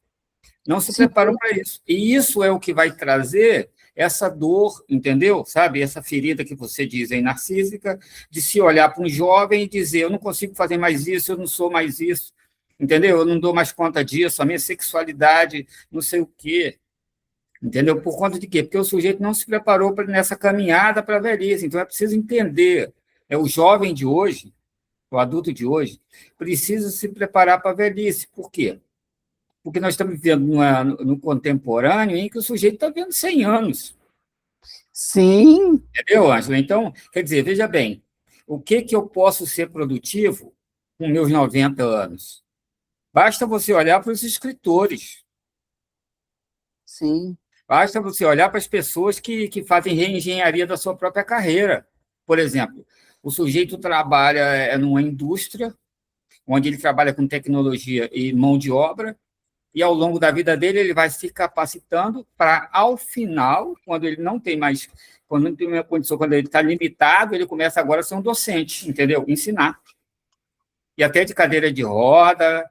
não se preparam para isso. E isso é o que vai trazer essa dor, entendeu? Sabe, essa ferida que você diz aí, narcísica, de se olhar para um jovem e dizer, eu não consigo fazer mais isso, eu não sou mais isso, entendeu? Eu não dou mais conta disso, a minha sexualidade, não sei o quê, entendeu? Por conta de quê? Porque o sujeito não se preparou nessa caminhada para a velhice, então é preciso entender, o jovem de hoje, o adulto de hoje, precisa se preparar para a velhice. Por quê? Porque nós estamos vivendo no contemporâneo em que o sujeito está vivendo 100 anos. Sim. Entendeu, Ângela? Então, quer dizer, veja bem, o que eu posso ser produtivo com meus 90 anos? Basta você olhar para os escritores. Sim. Basta você olhar para as pessoas que fazem reengenharia da sua própria carreira. Por exemplo, o sujeito trabalha numa indústria, onde ele trabalha com tecnologia e mão de obra, e ao longo da vida dele ele vai se capacitando para, ao final, quando ele não tem mais, quando não tem uma condição, quando ele está limitado, ele começa agora a ser um docente, entendeu? Ensinar. E até de cadeira de roda,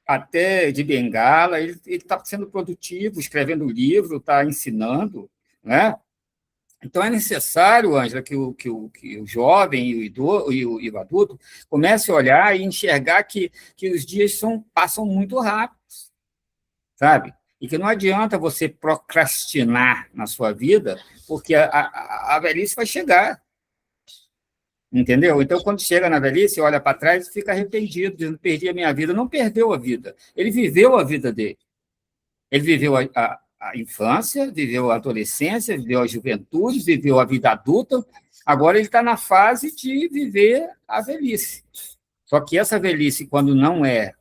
até de bengala, ele está sendo produtivo, escrevendo livro, está ensinando, né? Então, é necessário, Ângela, que o jovem e o idoso e o adulto comece a olhar e enxergar que os dias passam muito rápidos, sabe? E que não adianta você procrastinar na sua vida, porque a velhice vai chegar, entendeu? Então, quando chega na velhice, olha para trás e fica arrependido, dizendo, perdi a minha vida. Não perdeu a vida, ele viveu a vida dele. Ele viveu a infância, viveu a adolescência, viveu a juventude, viveu a vida adulta, agora ele está na fase de viver a velhice. Só que essa velhice, quando não é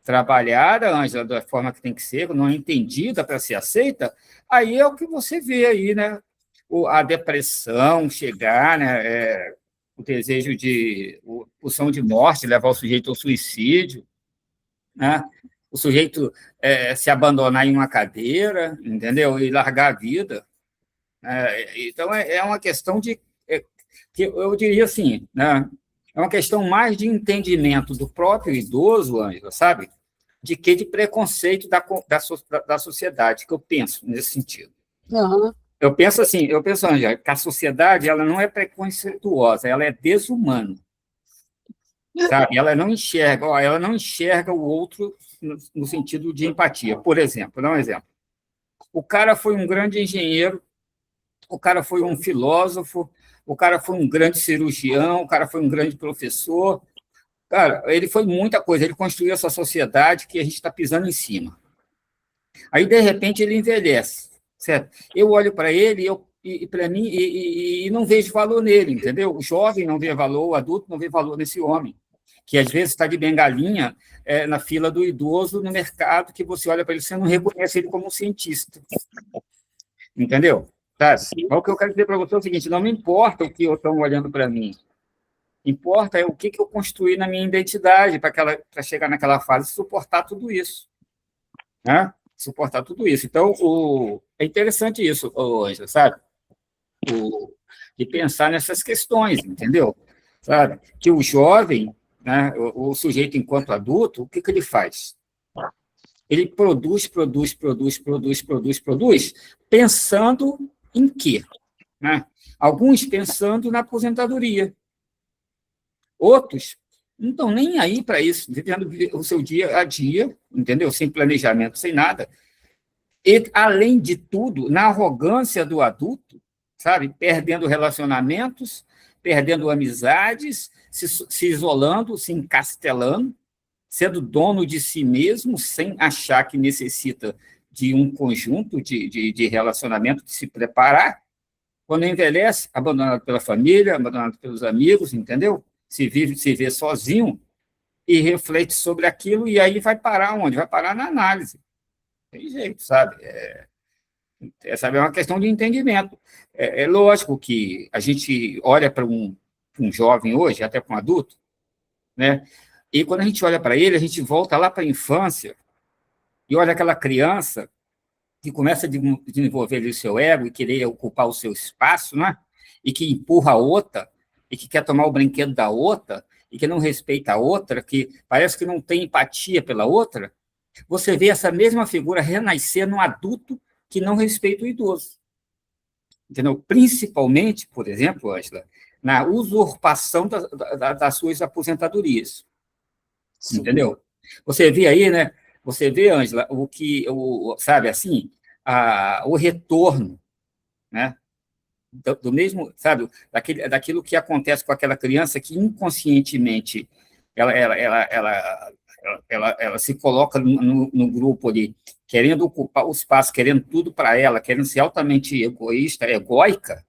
trabalhada, Ângela, da forma que tem que ser, não é entendida para ser aceita, aí é o que você vê aí, né? A depressão chegar, né? O desejo de pulsão de morte, levar o sujeito ao suicídio, né? O sujeito se abandonar em uma cadeira, entendeu? E largar a vida. Então, é uma questão que eu diria assim, né? É uma questão mais de entendimento do próprio idoso, Ângela, sabe? De que de preconceito da sociedade, que eu penso nesse sentido. Uhum. Eu penso assim, Ângela, que a sociedade ela não é preconceituosa, ela é desumana. Sabe? Ela não enxerga o outro no sentido de empatia. Por exemplo, vou dar um exemplo. O cara foi um grande engenheiro, o cara foi um filósofo, o cara foi um grande cirurgião, o cara foi um grande professor. Cara, ele foi muita coisa, ele construiu essa sociedade que a gente está pisando em cima. Aí, de repente, ele envelhece, certo? Eu olho para ele e para mim e não vejo valor nele, entendeu? O jovem não vê valor, o adulto não vê valor nesse homem, que às vezes está de bengalinha na fila do idoso no mercado, que você olha para ele, você não reconhece ele como um cientista. Entendeu? Tá? O que eu quero dizer para você é o seguinte, não me importa o que estão olhando para mim, importa o que eu construí na minha identidade para chegar naquela fase e suportar tudo isso. Né? Suportar tudo isso. Então, é interessante isso, Ângela, sabe? De pensar nessas questões, entendeu? Sabe? Que o jovem, né, o sujeito enquanto adulto, o que ele faz? Ele produz, pensando em quê? Né? Alguns pensando na aposentadoria, outros não estão nem aí para isso, vivendo o seu dia a dia, entendeu? Sem planejamento, sem nada. E, além de tudo, na arrogância do adulto, sabe? Perdendo relacionamentos, perdendo amizades, se isolando, se encastelando, sendo dono de si mesmo, sem achar que necessita de um conjunto de relacionamento, de se preparar. Quando envelhece, abandonado pela família, abandonado pelos amigos, entendeu? Se vê sozinho e reflete sobre aquilo, e aí vai parar onde? Vai parar na análise. Tem jeito, sabe? Sabe? É uma questão de entendimento. É lógico que a gente olha para um jovem hoje, até para um adulto, né? E quando a gente olha para ele, a gente volta lá para a infância e olha aquela criança que começa a desenvolver o seu ego e querer ocupar o seu espaço, né? E que empurra a outra, e que quer tomar o brinquedo da outra, e que não respeita a outra, que parece que não tem empatia pela outra, você vê essa mesma figura renascer num adulto que não respeita o idoso. Entendeu? Principalmente, por exemplo, Ângela, na usurpação das suas aposentadorias. Sim. Entendeu? Você vê aí, né? Você vê, Ângela, sabe assim, o retorno, né? Do mesmo, sabe, daquilo que acontece com aquela criança que inconscientemente ela se coloca no grupo ali, querendo ocupar o espaço, querendo tudo para ela, querendo ser altamente egoísta, egóica.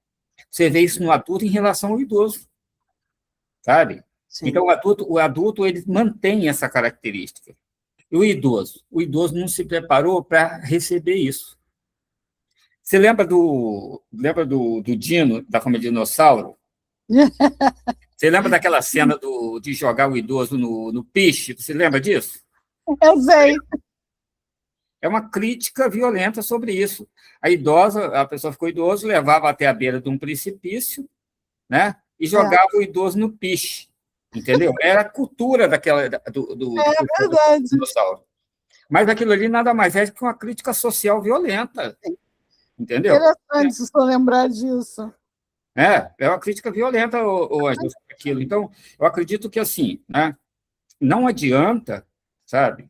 Você vê isso no adulto em relação ao idoso, sabe? Sim. Então, o adulto ele mantém essa característica. E o idoso? O idoso não se preparou para receber isso. Você lembra do Dino, da família Dinossauro? Você lembra daquela cena de jogar o idoso no piche? Você lembra disso? Eu sei. É uma crítica violenta sobre isso. A pessoa ficou idosa, levava até a beira de um precipício, né? E É, jogava o idoso no piche, entendeu? Era a cultura do é pessoal do verdade. dinossauro. Mas aquilo ali nada mais é que uma crítica social violenta, entendeu? Interessante se eu lembrar disso. É uma crítica violenta, Ângelo, sobre aquilo. Então, eu acredito que, assim, né, não adianta, sabe?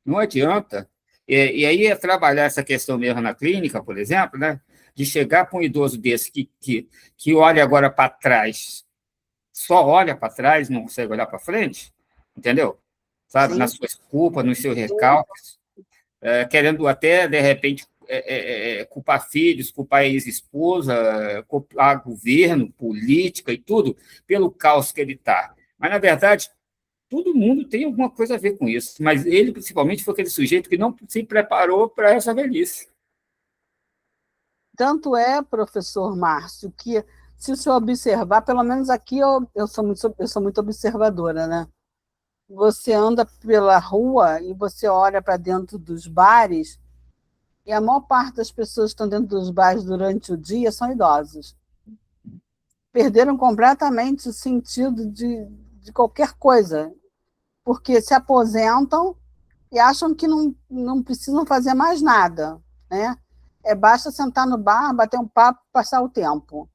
Não adianta. E aí é trabalhar essa questão mesmo na clínica, por exemplo, né? De chegar para um idoso desse que olha agora para trás, só olha para trás, não consegue olhar para frente, entendeu? Sabe? Sim, Nas suas culpas, nos seus sim. recalques, querendo até, de repente, culpar filhos, culpar ex-esposa, culpar governo, política e tudo, pelo caos que ele está. Mas, na verdade, todo mundo tem alguma coisa a ver com isso, mas ele, principalmente, foi aquele sujeito que não se preparou para essa velhice. Tanto é, professor Márcio, que se o senhor observar, pelo menos aqui eu sou muito observadora, né? Você anda pela rua e você olha para dentro dos bares, e a maior parte das pessoas que estão dentro dos bares durante o dia são idosos. Perderam completamente o sentido de qualquer coisa, porque se aposentam e acham que não precisam fazer mais nada, né? Basta sentar no bar, bater um papo, passar o tempo,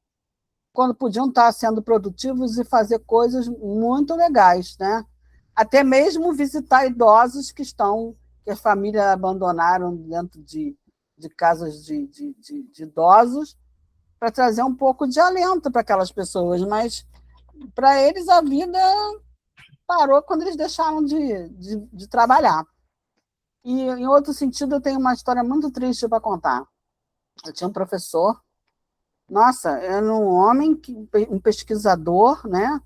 quando podiam estar sendo produtivos e fazer coisas muito legais, né? Até mesmo visitar idosos que as famílias abandonaram dentro de casas de idosos, para trazer um pouco de alento para aquelas pessoas, mas para eles a vida parou quando eles deixaram de trabalhar. E, em outro sentido, eu tenho uma história muito triste para contar. Eu tinha um professor, nossa, era um homem, um pesquisador, né?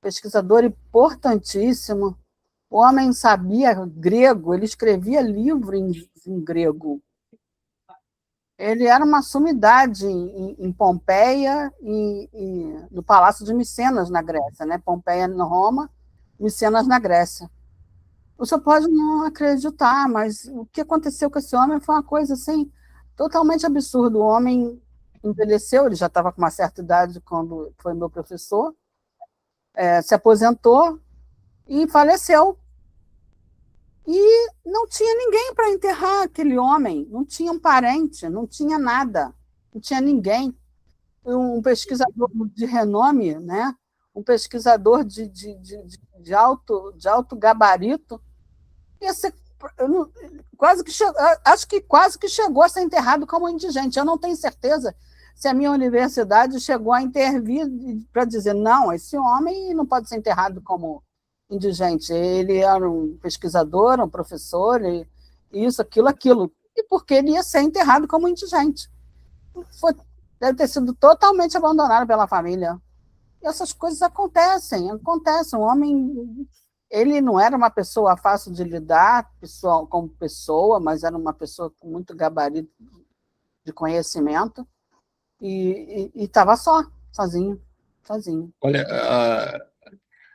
Pesquisador importantíssimo. O homem sabia grego, ele escrevia livro em grego. Ele era uma sumidade em Pompeia e no Palácio de Micenas, na Grécia, né? Pompeia, na Roma, Micenas, na Grécia. O senhor pode não acreditar, mas o que aconteceu com esse homem foi uma coisa assim, totalmente absurda. O homem envelheceu, ele já estava com uma certa idade quando foi meu professor, se aposentou e faleceu. E não tinha ninguém para enterrar aquele homem, não tinha um parente, não tinha nada, não tinha ninguém. Um pesquisador de renome, né? Um pesquisador de alto gabarito, ia ser, quase que acho que quase que chegou a ser enterrado como indigente. Eu não tenho certeza se a minha universidade chegou a intervir para dizer não, esse homem não pode ser enterrado como indigente. Ele era um pesquisador, um professor, e isso, aquilo. E porque ele ia ser enterrado como indigente. Foi, deve ter sido totalmente abandonado pela família. E essas coisas acontecem. O homem, ele não era uma pessoa fácil de lidar como pessoa, mas era uma pessoa com muito gabarito de conhecimento, e estava sozinho. Olha,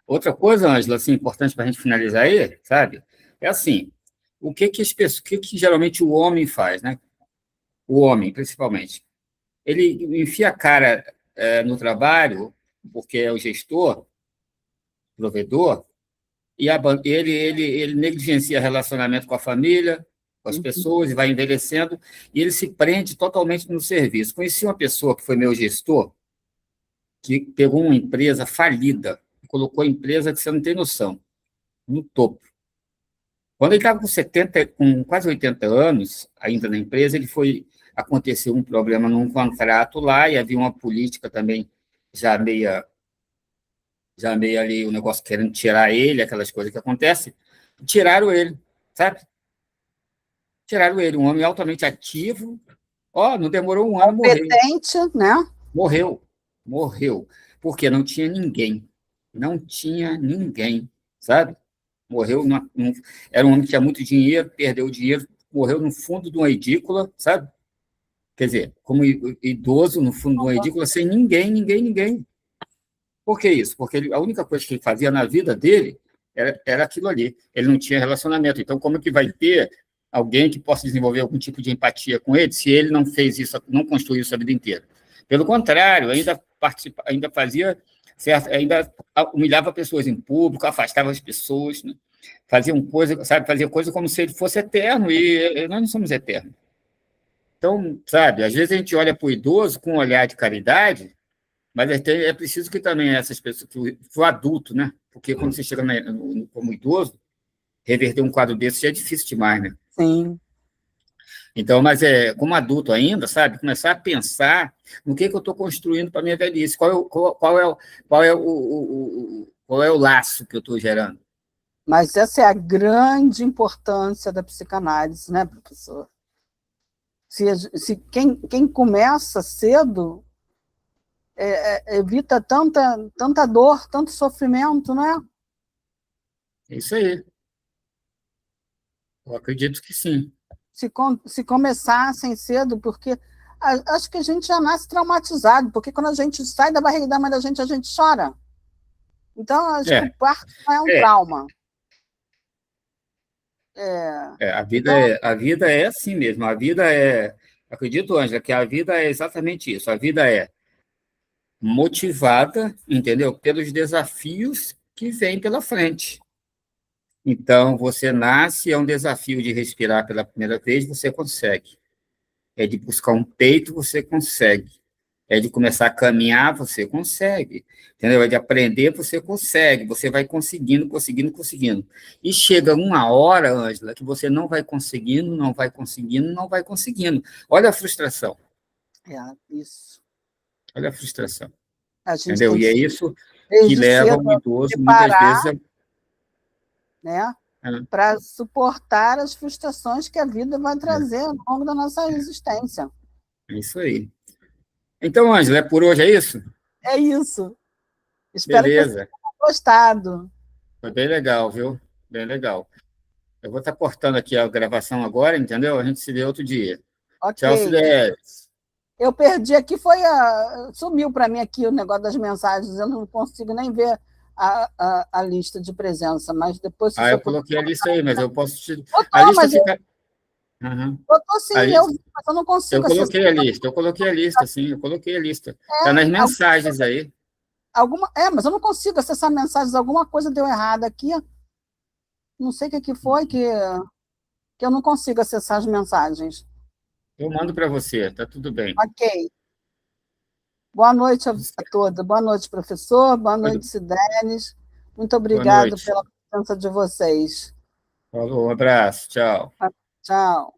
outra coisa, Ângela, assim, importante para a gente finalizar aí, sabe? É assim, o que geralmente o homem faz, né? O homem, principalmente. Ele enfia a cara no trabalho, porque é o gestor, provedor, e ele negligencia relacionamento com a família, com as Uhum. pessoas, e vai envelhecendo, e ele se prende totalmente no serviço. Conheci uma pessoa que foi meu gestor, que pegou uma empresa falida, colocou a empresa que você não tem noção, no topo. Quando ele estava com quase 80 anos, ainda na empresa, aconteceu um problema num contrato lá, e havia uma política também já meia ali, o negócio querendo tirar ele, aquelas coisas que acontecem, tiraram ele, sabe? Tiraram ele, um homem altamente ativo. Ó, não demorou um ano, morreu. Competente, né? Morreu. Morreu. Porque não tinha ninguém. Não tinha ninguém, sabe? Morreu. Era um homem que tinha muito dinheiro, perdeu o dinheiro, morreu no fundo de uma edícula, sabe? Quer dizer, como idoso, no fundo de uma edícula, sem ninguém, ninguém, ninguém. Por que isso? Porque a única coisa que ele fazia na vida dele era aquilo ali. Ele não tinha relacionamento. Então, como é que vai ter alguém que possa desenvolver algum tipo de empatia com ele se ele não fez isso, não construiu isso a vida inteira? Pelo contrário, ainda fazia certo, ainda humilhava pessoas em público, afastava as pessoas, né? Fazia coisa como se ele fosse eterno, e nós não somos eternos. Então, sabe, às vezes a gente olha para o idoso com um olhar de caridade, mas é preciso que também essas pessoas, que o adulto, né? Porque quando você chega como idoso, reverter um quadro desse já é difícil demais, né? Sim. Então, mas como adulto ainda, sabe? Começar a pensar no que eu estou construindo para a minha velhice, qual é o laço que eu estou gerando. Mas essa é a grande importância da psicanálise, né, professor? Se quem começa cedo evita tanta dor, tanto sofrimento, né? É isso aí. Eu acredito que sim. Se começassem cedo, porque acho que a gente já nasce traumatizado, porque quando a gente sai da barriga da mãe da gente, a gente chora. Então, acho que o É, parto não é um é, trauma. É, então, a vida é assim mesmo. Acredito, Ângela, que a vida é exatamente isso. A vida é motivada, entendeu? Pelos desafios que vêm pela frente. Então, você nasce, é um desafio de respirar pela primeira vez, você consegue. É de buscar um peito, você consegue. É de começar a caminhar, você consegue. Entendeu? É de aprender, você consegue. Você vai conseguindo, conseguindo, conseguindo. E chega uma hora, Ângela, que você não vai conseguindo, não vai conseguindo, não vai conseguindo. Olha a frustração. isso. Olha a frustração. A gente Entendeu? tem E que, é isso que desde leva cedo, o idoso, muitas vezes, preparar, né, a- para suportar as frustrações que a vida vai trazer ao longo da nossa existência. é isso aí. Então, Ângela, é por hoje, é isso? É isso. Espero que você Beleza. tenha gostado. Foi bem legal, viu? Bem legal. Eu vou estar cortando aqui a gravação agora, entendeu? A gente se vê outro dia. Ok. Tchau, Cidete. Eu perdi aqui, sumiu para mim aqui o negócio das mensagens, eu não consigo nem ver a lista de presença, mas depois, se o Ah, senhor eu puder. coloquei a lista aí, mas eu posso te. A Botou, lista mas eu fica. Aham. botou A sim, eu lista. vi, mas eu não Eu consigo acessar. coloquei a lista, eu coloquei a lista, sim, eu coloquei a lista. Está nas mensagens aí. Mas eu não consigo acessar mensagens, alguma coisa deu errado aqui, não sei o que foi, que eu não consigo acessar as mensagens. Eu mando para você, tá tudo bem. Ok. Boa noite a todos. Boa noite, professor. Boa noite, Cidenes. Muito Boa obrigado noite. pela presença de vocês. Falou, um abraço, tchau. Tchau.